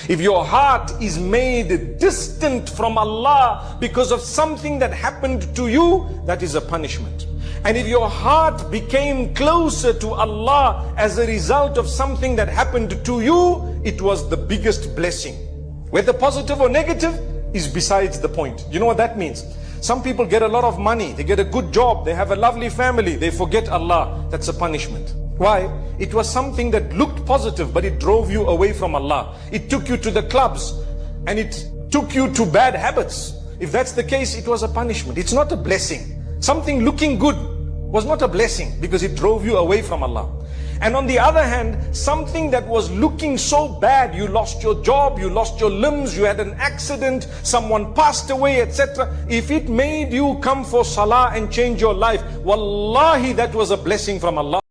If your heart is made distant from Allah because of something that happened to you, that is a punishment. And if your heart became closer to Allah as a result of something that happened to you, it was the biggest blessing. Whether positive or negative is besides the point. You know what that means? Some people get a lot of money, they get a good job, they have a lovely family, they forget Allah. That's a punishment. Why? It was something that looked positive, but it drove you away from Allah. It took you to the clubs and it took you to bad habits. If that's the case, it was a punishment. It's not a blessing. Something looking good was not a blessing because it drove you away from Allah. And on the other hand, something that was looking so bad, you lost your job, you lost your limbs, you had an accident, someone passed away, etc. If it made you come for salah and change your life, wallahi, that was a blessing from Allah.